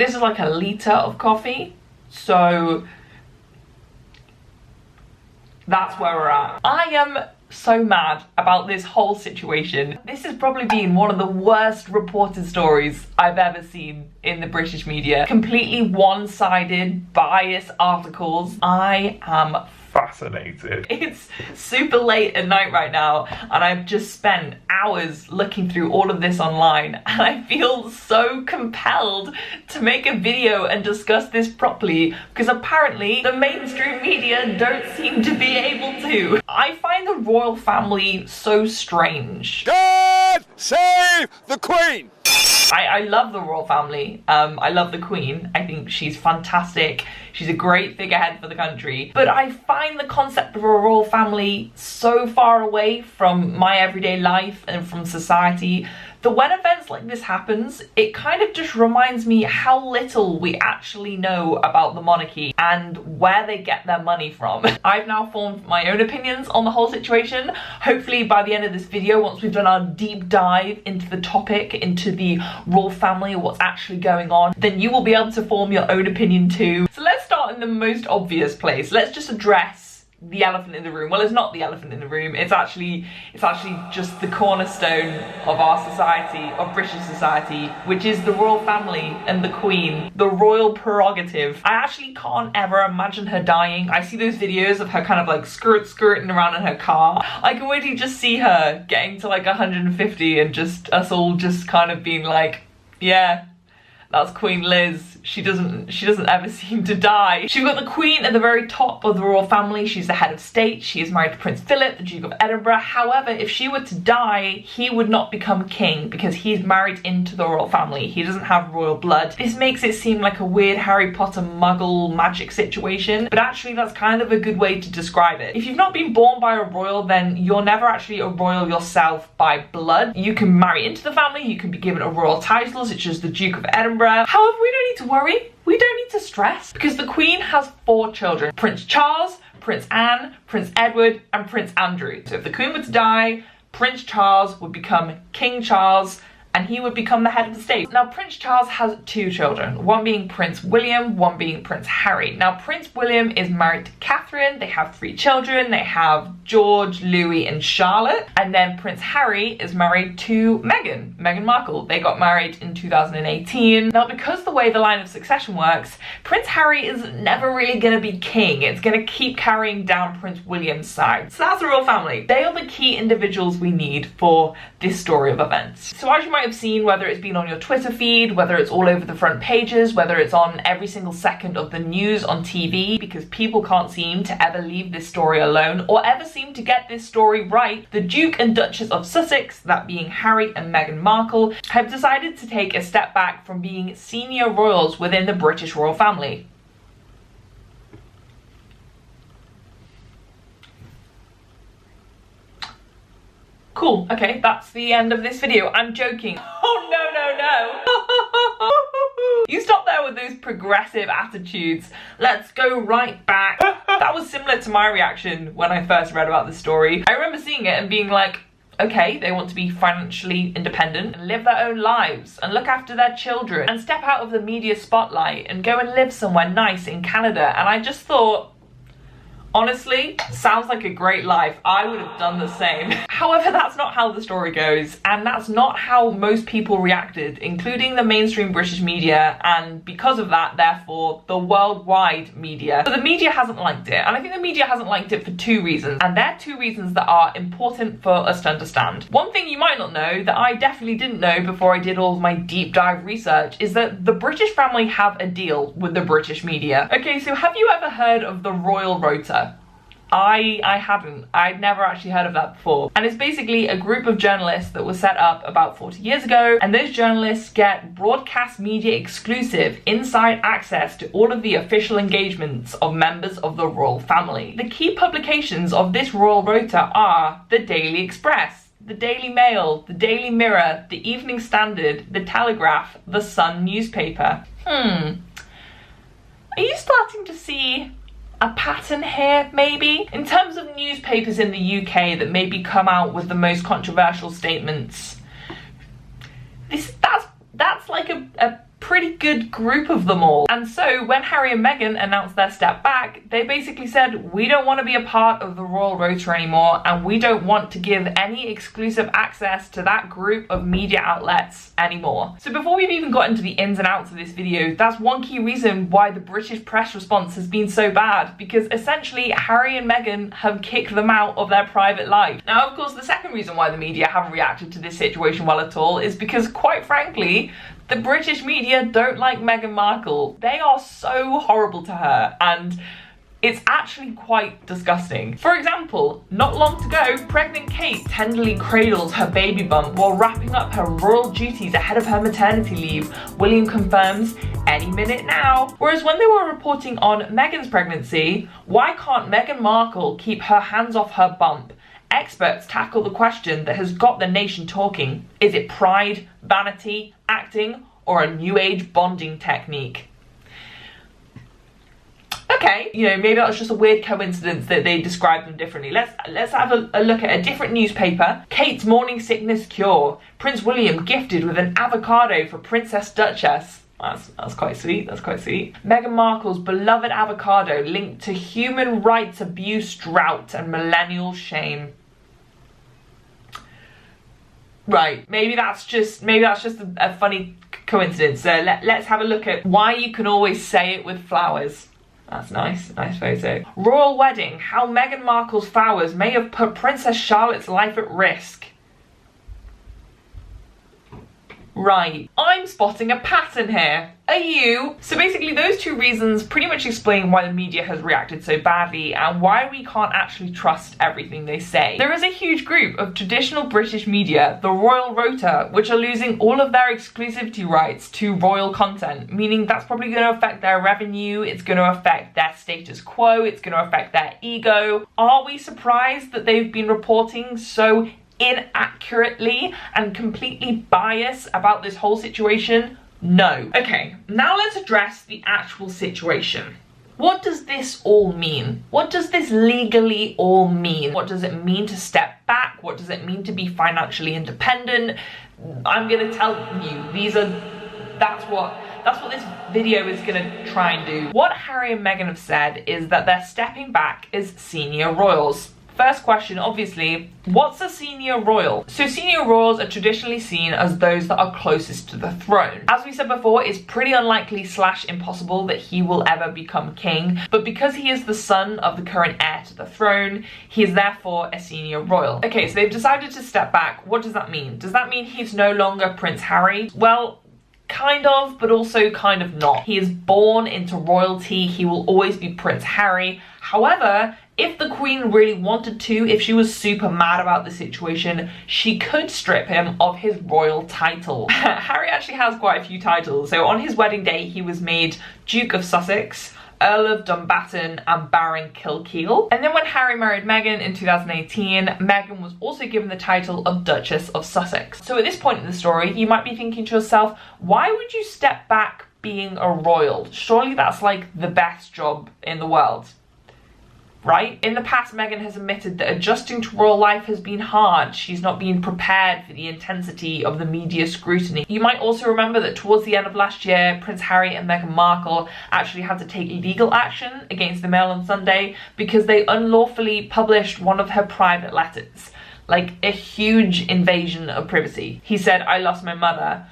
this is like a litre of coffee. So that's where we're at. I am so mad about this whole situation. This has probably been one of the worst reported stories I've ever seen in the British media. Completely one-sided, biased articles. I am fascinated. It's super late at night right now and I've just spent hours looking through all of this online and I feel so compelled to make a video and discuss this properly because apparently the mainstream media don't seem to be able to. I find the royal family so strange. God save the Queen! I love the royal family. I love the Queen. I think she's fantastic. She's a great figurehead for the country. But I find the concept of a royal family so far away from my everyday life and from society that when events like this happens, it kind of just reminds me how little we actually know about the monarchy and where they get their money from. I've now formed my own opinions on the whole situation. Hopefully by the end of this video, once we've done our deep dive into the topic, into the royal family, what's actually going on, then you will be able to form your own opinion too. So let's start in the most obvious place. Let's just address the elephant in the room. Well, it's not the elephant in the room. It's actually just the cornerstone of our society, of British society, which is the royal family and the Queen, the royal prerogative. I actually can't ever imagine her dying. I see those videos of her kind of like skirting around in her car. I can really just see her getting to like 150 and just us all just kind of being like, yeah, that's Queen Liz. She doesn't ever seem to die. She's got the Queen at the very top of the royal family. She's the head of state. She is married to Prince Philip, the Duke of Edinburgh. However, if she were to die, he would not become king because he's married into the royal family. He doesn't have royal blood. This makes it seem like a weird Harry Potter muggle magic situation, but actually that's kind of a good way to describe it. If you've not been born by a royal, then you're never actually a royal yourself by blood. You can marry into the family, you can be given a royal title such as the Duke of Edinburgh. However, we don't need to worry. We don't need to stress because the Queen has 4 children. Prince Charles, Prince Anne, Prince Edward and Prince Andrew. So if the Queen were to die, Prince Charles would become King Charles and he would become the head of the state. Now Prince Charles has 2 children, one being Prince William, one being Prince Harry. Now Prince William is married to Catherine, they have 3 children, they have George, Louis and Charlotte, and then Prince Harry is married to Meghan Markle. They got married in 2018. Now because the way the line of succession works, Prince Harry is never really going to be king. It's going to keep carrying down Prince William's side. So that's the royal family. They are the key individuals we need for this story of events. So as you might have seen, whether it's been on your Twitter feed, whether it's all over the front pages, whether it's on every single second of the news on TV, because people can't seem to ever leave this story alone or ever seem to get this story right, the Duke and Duchess of Sussex, that being Harry and Meghan Markle, have decided to take a step back from being senior royals within the British royal family. Cool, okay, that's the end of this video. I'm joking. Oh no. You stop there with those progressive attitudes. Let's go right back. That was similar to my reaction when I first read about this story. I remember seeing it and being like, okay, they want to be financially independent and live their own lives and look after their children and step out of the media spotlight and go and live somewhere nice in Canada. And I just thought, honestly, sounds like a great life. I would have done the same. However, that's not how the story goes, and that's not how most people reacted, including the mainstream British media, and because of that, therefore, the worldwide media. So the media hasn't liked it, and I think the media hasn't liked it for 2 reasons, and they're 2 reasons that are important for us to understand. One thing you might not know, that I definitely didn't know before I did all of my deep dive research, is that the British family have a deal with the British media. Okay, so have you ever heard of the Royal Rota? I hadn't. I'd never actually heard of that before. And it's basically a group of journalists that was set up about 40 years ago, and those journalists get broadcast media exclusive inside access to all of the official engagements of members of the royal family. The key publications of this Royal Rota are the Daily Express, the Daily Mail, the Daily Mirror, the Evening Standard, the Telegraph, the Sun newspaper. Are you starting to see a pattern here, maybe? In terms of newspapers in the UK that maybe come out with the most controversial statements, that's like a pretty good group of them all. And so when Harry and Meghan announced their step back, they basically said, we don't want to be a part of the royal rota anymore, and we don't want to give any exclusive access to that group of media outlets anymore. So before we've even got into the ins and outs of this video, that's one key reason why the British press response has been so bad, because essentially Harry and Meghan have kicked them out of their private life. Now, of course, the second reason why the media haven't reacted to this situation well at all is because, quite frankly, the British media don't like Meghan Markle. They are so horrible to her, and it's actually quite disgusting. For example, not long to go, pregnant Kate tenderly cradles her baby bump while wrapping up her royal duties ahead of her maternity leave. William confirms, any minute now. Whereas when they were reporting on Meghan's pregnancy, why can't Meghan Markle keep her hands off her bump? Experts tackle the question that has got the nation talking. Is it pride, vanity, acting, or a new age bonding technique? Okay, you know, maybe that was just a weird coincidence that they described them differently. Let's have a look at a different newspaper. Kate's morning sickness cure. Prince William gifted with an avocado for Princess Duchess. That's quite sweet, that's quite sweet. Meghan Markle's beloved avocado linked to human rights abuse, drought, and millennial shame. Right, maybe that's just a funny coincidence. So let's have a look at why you can always say it with flowers. That's nice photo. Royal wedding, how Meghan Markle's flowers may have put Princess Charlotte's life at risk. Right, I'm spotting a pattern here. Are you? So basically those two reasons pretty much explain why the media has reacted so badly and why we can't actually trust everything they say. There is a huge group of traditional British media, the Royal Rota, which are losing all of their exclusivity rights to royal content, meaning that's probably going to affect their revenue, it's going to affect their status quo, it's going to affect their ego. Are we surprised that they've been reporting so inaccurately and completely biased about this whole situation? No. Okay, now let's address the actual situation. What does this all mean? What does this legally all mean? What does it mean to step back? What does it mean to be financially independent? I'm gonna tell you, that's what this video is gonna try and do. What Harry and Meghan have said is that they're stepping back as senior royals. First question, obviously, what's a senior royal? So senior royals are traditionally seen as those that are closest to the throne. As we said before, it's pretty unlikely / impossible that he will ever become king, but because he is the son of the current heir to the throne, he is therefore a senior royal. Okay, so they've decided to step back. What does that mean? Does that mean he's no longer Prince Harry? Well, kind of, but also kind of not. He is born into royalty. He will always be Prince Harry. However, if the Queen really wanted to, if she was super mad about the situation, she could strip him of his royal title. Harry actually has quite a few titles. So on his wedding day, he was made Duke of Sussex, Earl of Dumbarton, and Baron Kilkeel. And then when Harry married Meghan in 2018, Meghan was also given the title of Duchess of Sussex. So at this point in the story, you might be thinking to yourself, why would you step back being a royal? Surely that's like the best job in the world, right? In the past, Meghan has admitted that adjusting to royal life has been hard. She's not been prepared for the intensity of the media scrutiny. You might also remember that towards the end of last year, Prince Harry and Meghan Markle actually had to take legal action against the Mail on Sunday because they unlawfully published one of her private letters. Like a huge invasion of privacy. He said, "I lost my mother,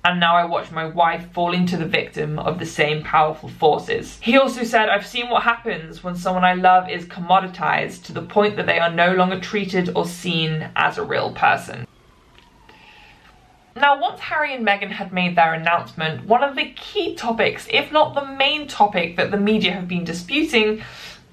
and now I watch my wife falling to the victim of the same powerful forces." He also said, "I've seen what happens when someone I love is commoditized to the point that they are no longer treated or seen as a real person." Now, once Harry and Meghan had made their announcement, one of the key topics, if not the main topic that the media have been disputing,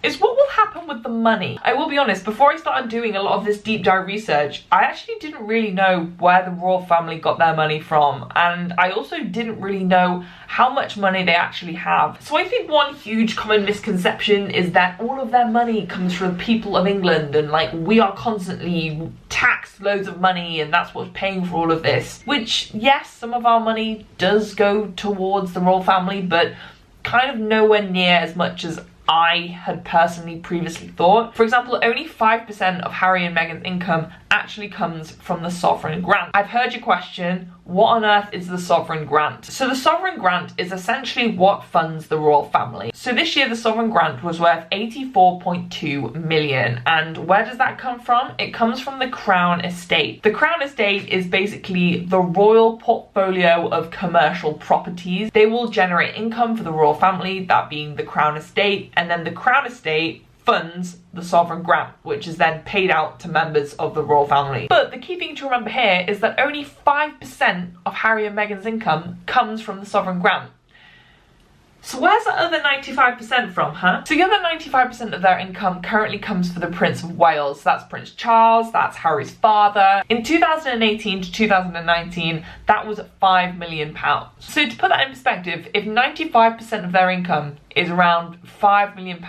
is what will happen with the money. I will be honest, before I started doing a lot of this deep dive research, I actually didn't really know where the royal family got their money from, and I also didn't really know how much money they actually have. So I think one huge common misconception is that all of their money comes from the people of England, and like we are constantly taxed loads of money and that's what's paying for all of this. Which, yes, some of our money does go towards the royal family, but kind of nowhere near as much as I had personally previously thought. For example, only 5% of Harry and Meghan's income actually comes from the sovereign grant. I've heard your question, what on earth is the sovereign grant? So the sovereign grant is essentially what funds the royal family. So this year the sovereign grant was worth 84.2 million. And where does that come from? It comes from the Crown Estate. The Crown Estate is basically the royal portfolio of commercial properties. They will generate income for the royal family, that being the Crown Estate, and then the Crown Estate funds the sovereign grant, which is then paid out to members of the royal family. But the key thing to remember here is that only 5% of Harry and Meghan's income comes from the sovereign grant. So where's the other 95% from, huh? So the other 95% of their income currently comes for the Prince of Wales. That's Prince Charles, that's Harry's father. In 2018 to 2019, that was £5 million. So to put that in perspective, if 95% of their income is around £5 million,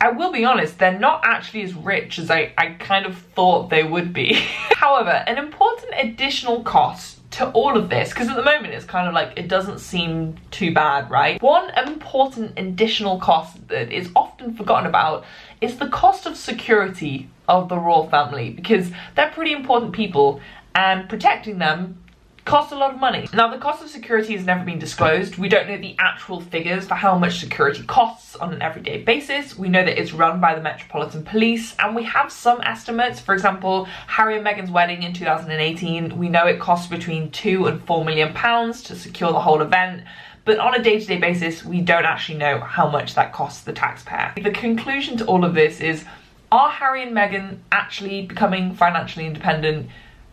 I will be honest, they're not actually as rich as I kind of thought they would be. However, an important additional cost to all of this, because at the moment it's kind of like it doesn't seem too bad, right? One important additional cost that is often forgotten about is the cost of security of the royal family, because they're pretty important people and protecting them costs a lot of money. Now, the cost of security has never been disclosed. We don't know the actual figures for how much security costs on an everyday basis. We know that it's run by the Metropolitan Police, and we have some estimates. For example, Harry and Meghan's wedding in 2018, we know it cost between £2 and £4 million to secure the whole event. But on a day-to-day basis, we don't actually know how much that costs the taxpayer. The conclusion to all of this is, are Harry and Meghan actually becoming financially independent?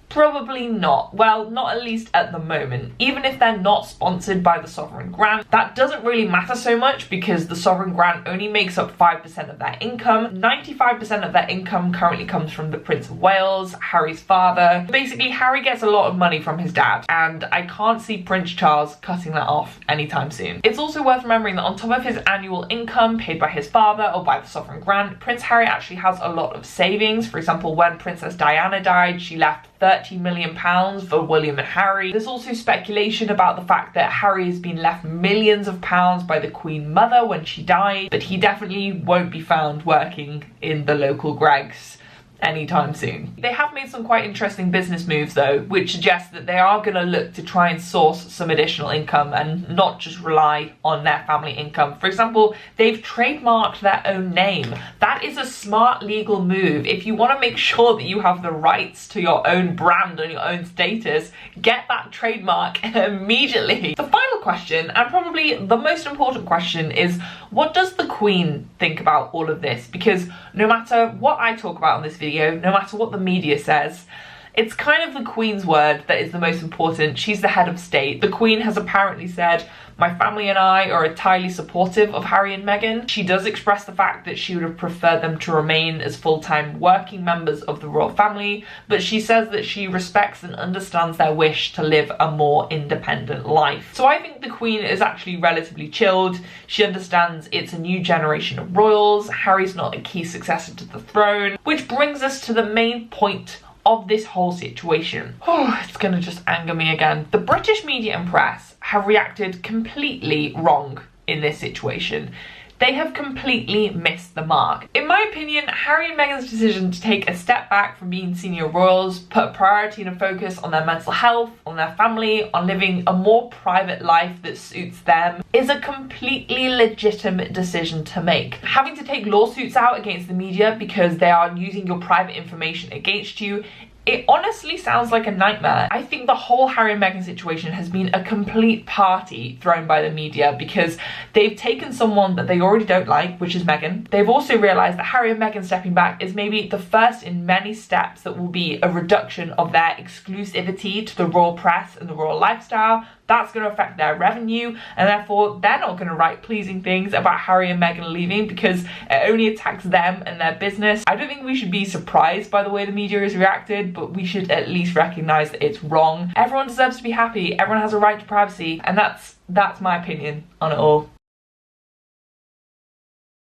Probably not. Well, not at least at the moment. Even if they're not sponsored by the sovereign grant, that doesn't really matter so much because the sovereign grant only makes up 5% of their income. 95% of their income currently comes from the Prince of Wales, Harry's father. Basically, Harry gets a lot of money from his dad, and I can't see Prince Charles cutting that off anytime soon. It's also worth remembering that on top of his annual income paid by his father or by the sovereign grant, Prince Harry actually has a lot of savings. For example, when Princess Diana died, she left £30 million for William and Harry. There's also speculation about the fact that Harry has been left millions of pounds by the Queen Mother when she died, but he definitely won't be found working in the local Greggs anytime soon. They have made some quite interesting business moves though, which suggests that they are going to look to try and source some additional income and not just rely on their family income. For example, they've trademarked their own name. That is a smart legal move. If you want to make sure that you have the rights to your own brand and your own status, get that trademark immediately. The final question, and probably the most important question, is what does the Queen think about all of this? Because no matter what I talk about in this video, no matter what the media says, it's kind of the Queen's word that is the most important. She's the head of state. The Queen has apparently said, "My family and I are entirely supportive of Harry and Meghan." She does express the fact that she would have preferred them to remain as full-time working members of the royal family, but she says that she respects and understands their wish to live a more independent life. So I think the Queen is actually relatively chilled. She understands it's a new generation of royals. Harry's not a key successor to the throne, which brings us to the main point of this whole situation. Oh, it's gonna just anger me again. The British media and press have reacted completely wrong in this situation. They have completely missed the mark. In my opinion, Harry and Meghan's decision to take a step back from being senior royals, put priority and a focus on their mental health, on their family, on living a more private life that suits them, is a completely legitimate decision to make. Having to take lawsuits out against the media because they are using your private information against you, it honestly sounds like a nightmare. I think the whole Harry and Meghan situation has been a complete party thrown by the media because they've taken someone that they already don't like, which is Meghan. They've also realised that Harry and Meghan stepping back is maybe the first in many steps that will be a reduction of their exclusivity to the royal press and the royal lifestyle. That's going to affect their revenue, and therefore they're not going to write pleasing things about Harry and Meghan leaving because it only attacks them and their business. I don't think we should be surprised by the way the media has reacted, but we should at least recognise that it's wrong. Everyone deserves to be happy, everyone has a right to privacy, and that's my opinion on it all.